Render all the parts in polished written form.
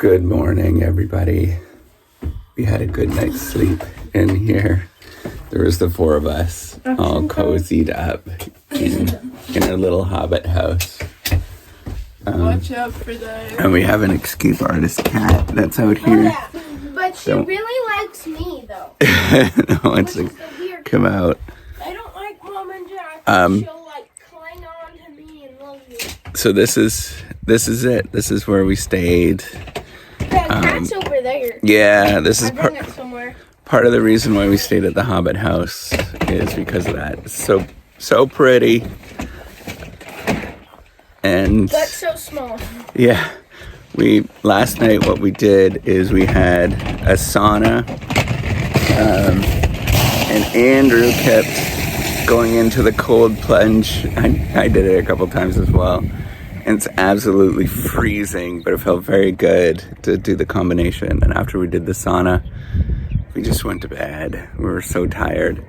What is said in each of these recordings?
Good morning, everybody. We had a good night's sleep in here. There was the four of us all cozied up in our little hobbit house. Watch out for that. And we have an escape artist cat that's out here. Yeah, but she really likes me, though. Wants to come out. I don't like Mom and Jack. She'll cling on to me and love me. So this is it. This is where we stayed. The cat's over there. Yeah, this is Somewhere. part of the reason why we stayed at the Hobbit house is because of that. It's so pretty. And But so small. yeah, last night what we did is we had a sauna, and Andrew kept going into the cold plunge. I did it a couple times as well. And it's absolutely freezing, but it felt very good to do the combination. And after we did the sauna, we just went to bed. We were so tired.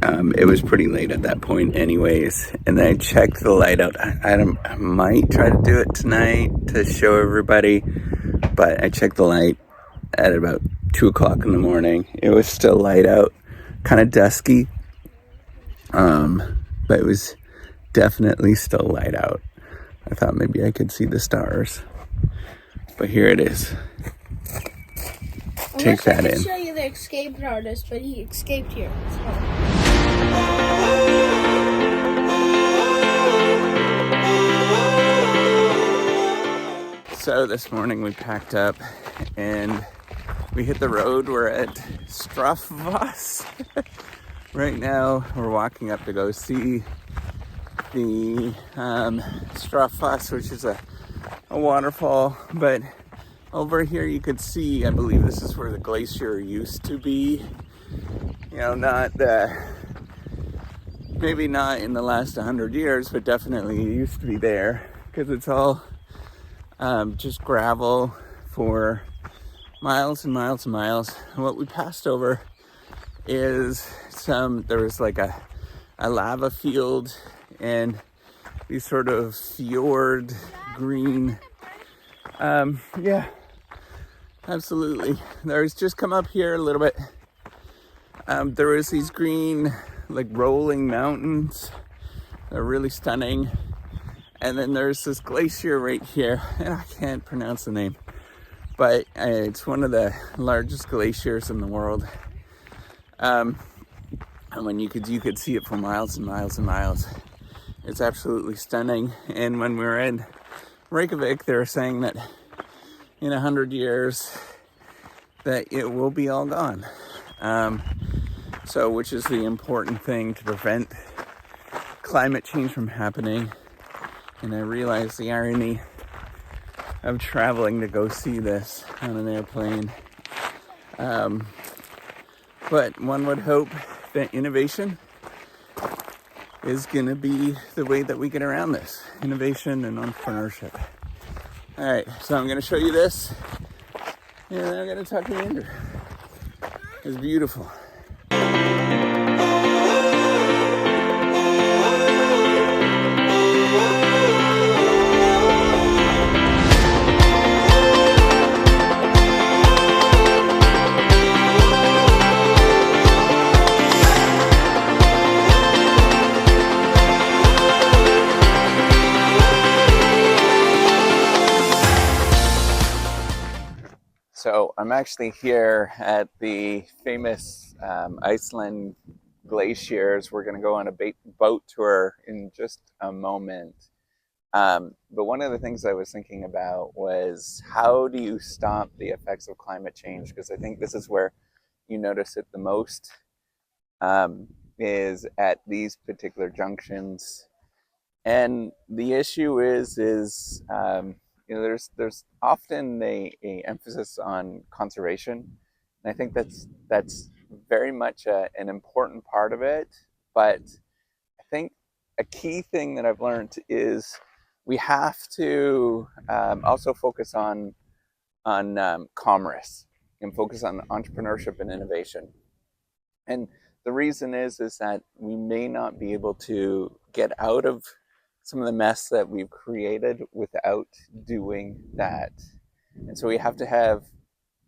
It was pretty late at that point anyways. And then I checked the light out. I might try to do it tonight to show everybody. But I checked the light at about 2 o'clock in the morning. It was still light out, kind of dusky. But it was definitely still light out. I thought maybe I could see the stars. But here it is. Take that in. I could show you the escaped artist, but he escaped here. So this morning we packed up and we hit the road. We're at Strafvoss. Right now we're walking up to go see the Strafvoss, which is a waterfall. But over here you could see, I believe this is where the glacier used to be. You know, maybe not in the last 100 years, but definitely it used to be there, because it's all just gravel for miles and miles and miles. And what we passed over is there was like a lava field and these sort of fjord green. Yeah, absolutely. There's just come up here a little bit. There was these green, rolling mountains. They're really stunning. And then there's this glacier right here, and I can't pronounce the name, but it's one of the largest glaciers in the world. And when you could see it for miles and miles and miles. It's absolutely stunning. And when we were in Reykjavik, they were saying that in 100 years that it will be all gone. So which is the important thing to prevent climate change from happening. And I realized the irony of traveling to go see this on an airplane. But one would hope that innovation is going to be the way that we get around this. Innovation and entrepreneurship. All right, so I'm going to show you this. And then I'm going to talk to Andrew. It's beautiful. So I'm actually here at the famous Iceland glaciers. We're going to go on a boat tour in just a moment. But one of the things I was thinking about was, how do you stop the effects of climate change? Because I think this is where you notice it the most, is at these particular junctions. And the issue is there's often a emphasis on conservation, and I think that's very much an important part of it. But I think a key thing that I've learned is we have to also focus on commerce and focus on entrepreneurship and innovation. And the reason is that we may not be able to get out of some of the mess that we've created without doing that. And so we have to have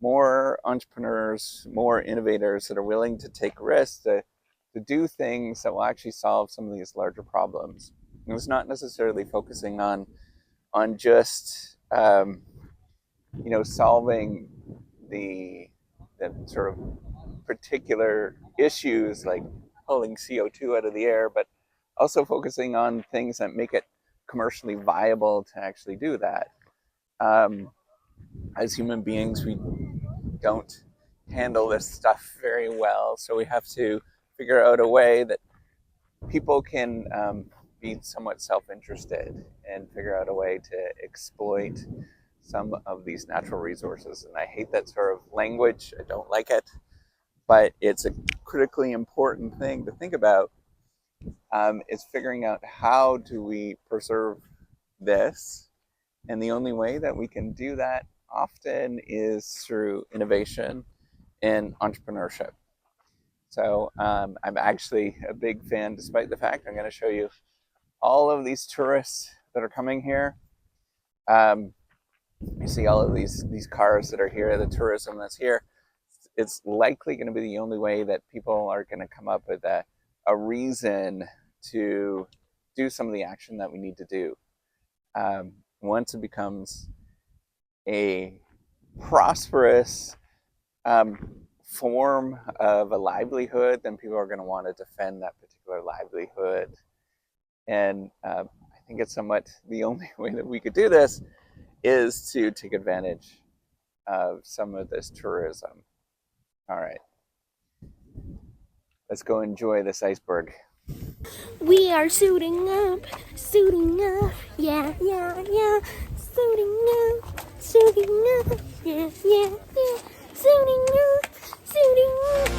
more entrepreneurs, more innovators that are willing to take risks to do things that will actually solve some of these larger problems. And it's not necessarily focusing on just solving the sort of particular issues like pulling CO2 out of the air, but also focusing on things that make it commercially viable to actually do that. As human beings, we don't handle this stuff very well, so we have to figure out a way that people can be somewhat self-interested and figure out a way to exploit some of these natural resources. And I hate that sort of language. I don't like it, but it's a critically important thing to think about. Is figuring out how do we preserve this, and the only way that we can do that often is through innovation and entrepreneurship. So I'm actually a big fan, despite the fact I'm going to show you all of these tourists that are coming here. You see all of these cars that are here, the tourism that's here. It's likely going to be the only way that people are going to come up with a reason to do some of the action that we need to do. Once it becomes a prosperous form of a livelihood, then people are going to want to defend that particular livelihood. And I think it's somewhat the only way that we could do this is to take advantage of some of this tourism. All right, let's go enjoy this iceberg. We are suiting up, yeah, yeah, yeah. Suiting up, yeah, yeah, yeah. Suiting up, suiting up.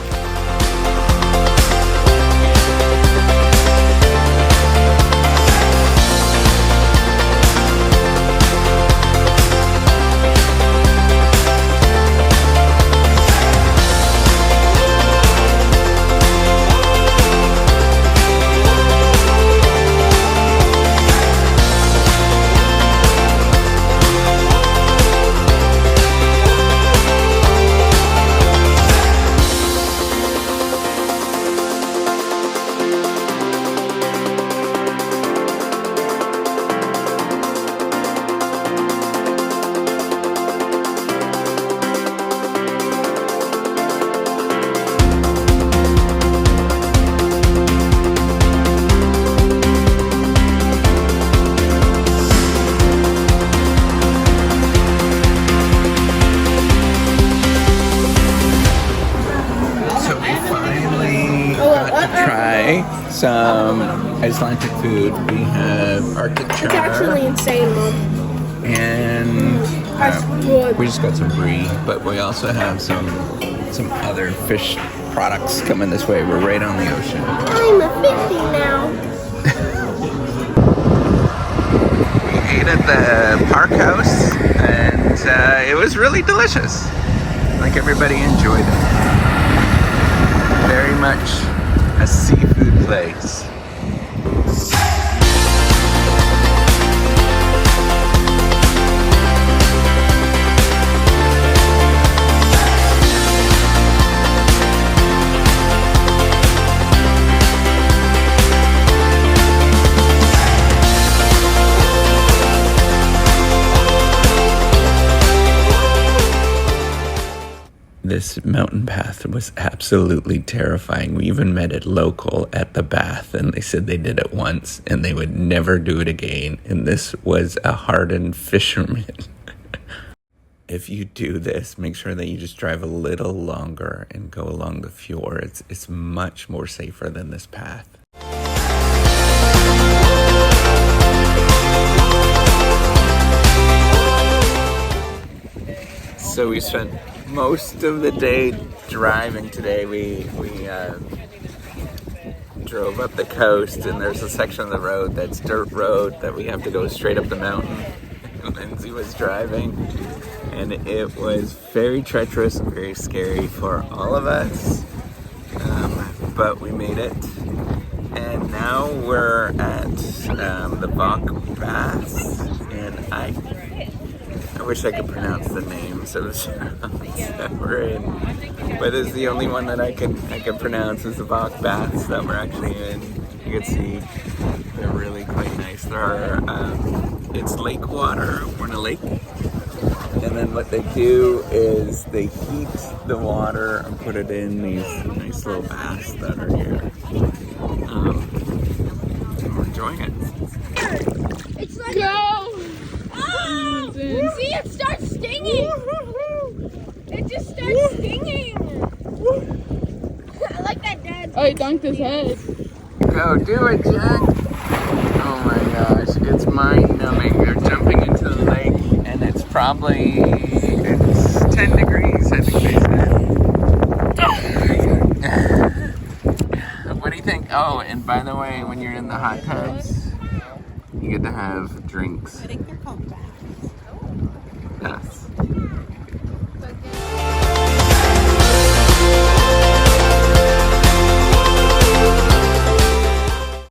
Some Icelandic food. We have Arctic char. It's actually insane, Mom. And we just got some brie, but we also have some other fish products coming this way. We're right on the ocean. I'm a 50 now. We ate at the park house, and it was really delicious. Like, everybody enjoyed it. Very much a seafood place. This mountain path was absolutely terrifying. We even met a local at the bath, and they said they did it once and they would never do it again. And this was a hardened fisherman. If you do this, make sure that you just drive a little longer and go along the fjord. It's much more safer than this path. So we spent most of the day driving today. We drove up the coast, and there's a section of the road that's dirt road that we have to go straight up the mountain. Lindsay was driving, and it was very treacherous and very scary for all of us, but we made it. And now we're at the Bach Baths, and I wish I could pronounce the names of the towns that we're in, but it's the only one that I can pronounce is the Bach Baths that we're actually in. You can see they're really quite nice. There are it's lake water. We're in a lake, and then what they do is they heat the water and put it in these nice little baths that are here. And we're enjoying it. It's like Go! oh! See, it starts stinging. It just starts stinging. I like that, Dad. Oh, he dunked his head. Go, do it, Jack! Oh my gosh, it's mind-numbing. We're jumping into the lake, and it's 10 degrees, I think they said. What do you think? Oh, and by the way, when you're in the hot tubs, you get to have drinks. I think they're called baths.